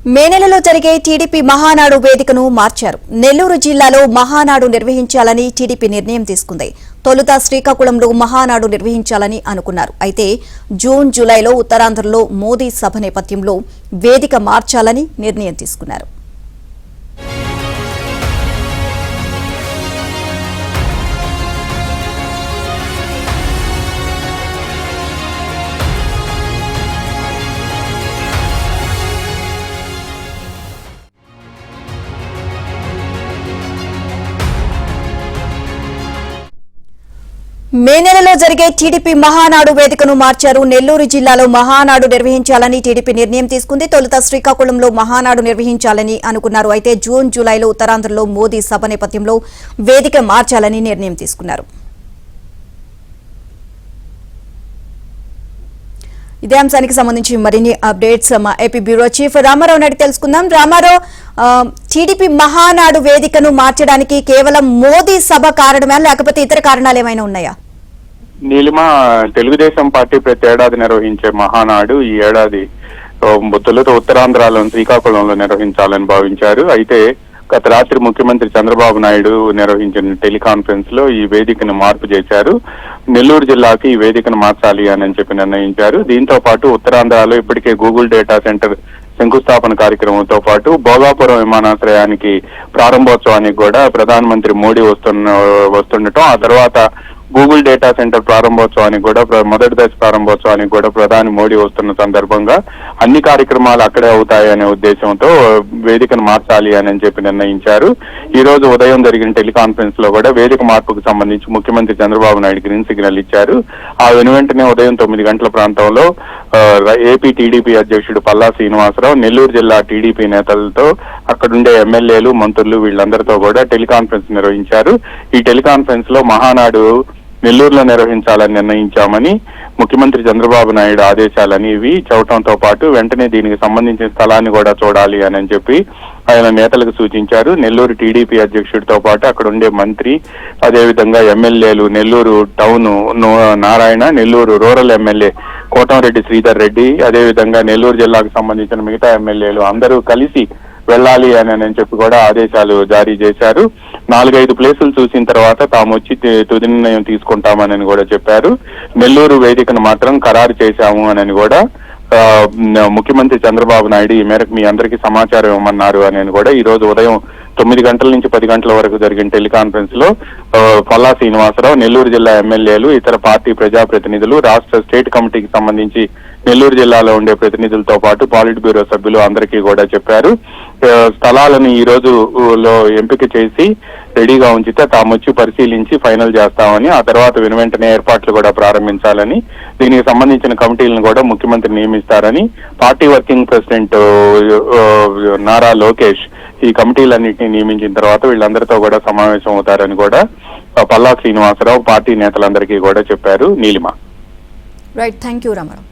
మే నెలలో జరిగే టీడీపీ మహానాడు వేదికను మార్చారు. నెల్లూరు జిల్లాలో మహానాడు నిర్వహించాలని టీడీపీ నిర్ణయం తీసుకుంది. తొలుత శ్రీకాకుళంలో మహానాడు నిర్వహించాలని అనుకున్నారు. అయితే జూన్, జూలైలో ఉత్తరాంధ్రలో మోదీ సభ నేపథ్యంలో వేదిక మార్చాలని నిర్ణయం తీసుకున్నారు. మే నెలలో జరిగే టీడీపీ మహానాడు వేదికను మార్చారు. నెల్లూరు జిల్లాలో మహానాడు నిర్వహించాలని టీడీపీ నిర్ణయం తీసుకుంది. తొలుత శ్రీకాకుళంలో మహానాడు నిర్వహించాలని అనుకున్నారు. అయితే జూన్, జూలైలో ఉత్తరాంధ్రలో మోదీ సభ నేపథ్యంలో వేదిక మార్చాలని నిర్ణయం తీసుకున్నారు. ఇదే అంశానికి సంబంధించి మరిన్ని అప్డేట్స్ మా AP bureau chief Ramarao Naidu తెలుసుకుందాం. రామారావు, టీడీపీ మహానాడు వేదికను మార్చడానికి కేవలం మోదీ సభ కారణమా లేకపోతే ఇతర కారణాలు ఏమైనా ఉన్నాయా? నీలిమ, తెలుగుదేశం పార్టీ ప్రతి ఏడాది నిర్వహించే మహానాడు ఈ ఏడాది తొలుత ఉత్తరాంధ్రలోని శ్రీకాకుళంలో నిర్వహించాలని భావించారు. అయితే గత రాత్రి ముఖ్యమంత్రి చంద్రబాబు నాయుడు నిర్వహించిన టెలికాన్ఫరెన్స్ లో ఈ వేదికను మార్పు చేశారు. నెల్లూరు జిల్లాకి ఈ వేదికను మార్చాలి అని చెప్పి నిర్ణయించారు. దీంతో పాటు ఉత్తరాంధ్రలో ఇప్పటికే గూగుల్ డేటా సెంటర్ శంకుస్థాపన కార్యక్రమంతో పాటు భోగాపురం విమానాశ్రయానికి ప్రారంభోత్సవానికి కూడా ప్రధానమంత్రి మోడీ వస్తుండటం, ఆ తర్వాత గూగుల్ డేటా సెంటర్ ప్రారంభోత్సవానికి కూడా మొదటి దశ ప్రారంభోత్సవానికి కూడా ప్రధాని మోడీ వస్తున్న సందర్భంగా అన్ని కార్యక్రమాలు అక్కడే అవుతాయనే ఉద్దేశంతో వేదికను మార్చాలి అని చెప్పి నిర్ణయించారు. ఈ రోజు ఉదయం జరిగిన టెలికాన్ఫరెన్స్ లో కూడా వేదిక మార్పుకు సంబంధించి ముఖ్యమంత్రి చంద్రబాబు నాయుడు గ్రీన్ సిగ్నల్ ఇచ్చారు. ఆ వెంటనే ఉదయం 9 గంటల ప్రాంతంలో ఏపీ టీడీపీ అధ్యక్షుడు పల్లా శ్రీనివాసరావు నెల్లూరు జిల్లా టీడీపీ నేతలతో అక్కడుండే ఎమ్మెల్యేలు, మంత్రులు వీళ్ళందరితో కూడా టెలికాన్ఫరెన్స్ నిర్వహించారు. ఈ టెలికాన్ఫరెన్స్ లో మహానాడు నెల్లూరులో నిర్వహించాలని నిర్ణయించామని ముఖ్యమంత్రి చంద్రబాబు నాయుడు ఆదేశాలని ఇవి చెప్పడంతో పాటు వెంటనే దీనికి సంబంధించిన స్థలాన్ని కూడా చూడాలి అని చెప్పి ఆయన నేతలకు సూచించారు. నెల్లూరు టీడీపీ అధ్యక్షుడితో పాటు అక్కడ ఉండే మంత్రి, అదేవిధంగా ఎమ్మెల్యేలు, Nellore town Narayana, Nellore rural MLA Kotamreddy Sridhar Reddy, అదేవిధంగా నెల్లూరు జిల్లాకు సంబంధించిన మిగతా ఎమ్మెల్యేలు అందరూ కలిసి వెళ్ళాలి అని చెప్పి కూడా ఆదేశాలు జారీ చేశారు. 4-5 ప్లేసులు చూసిన తర్వాత తాము వచ్చి తుది నిర్ణయం తీసుకుంటామని కూడా చెప్పారు. నెల్లూరు వేదికను మాత్రం ఖరారు చేశాము అని కూడా ముఖ్యమంత్రి చంద్రబాబు నాయుడు ఈ మేరకు మీ అందరికీ సమాచారం ఇవ్వమన్నారు అని కూడా ఈ రోజు ఉదయం 9 గంటల నుంచి 10 గంటల వరకు జరిగిన టెలికాన్ఫరెన్స్ లో పల్లా శ్రీనివాసరావు, నెల్లూరు జిల్లా ఎమ్మెల్యేలు, ఇతర పార్టీ ప్రజాప్రతినిధులు, రాష్ట్ర స్టేట్ కమిటీకి సంబంధించి నెల్లూరు జిల్లాలో ఉండే ప్రతినిధులతో పాటు పాలిట్ బ్యూరో సభ్యులు అందరికీ కూడా చెప్పారు. స్థలాలను ఈ రోజు లో ఎంపిక చేసి రెడీగా ఉంచితే తాము వచ్చి పరిశీలించి ఫైనల్ చేస్తామని, ఆ తర్వాత వెంటనే ఏర్పాట్లు కూడా ప్రారంభించాలని, దీనికి సంబంధించిన కమిటీలను కూడా ముఖ్యమంత్రి నియమిస్తారని party working president Nara Lokesh ఈ కమిటీలన్నింటినీ నియమించిన తర్వాత వీళ్ళందరితో కూడా సమావేశం అవుతారని కూడా పల్లా శ్రీనివాసరావు పార్టీ నేతలందరికీ కూడా చెప్పారు. Neelima. Right, thank you Ramarao.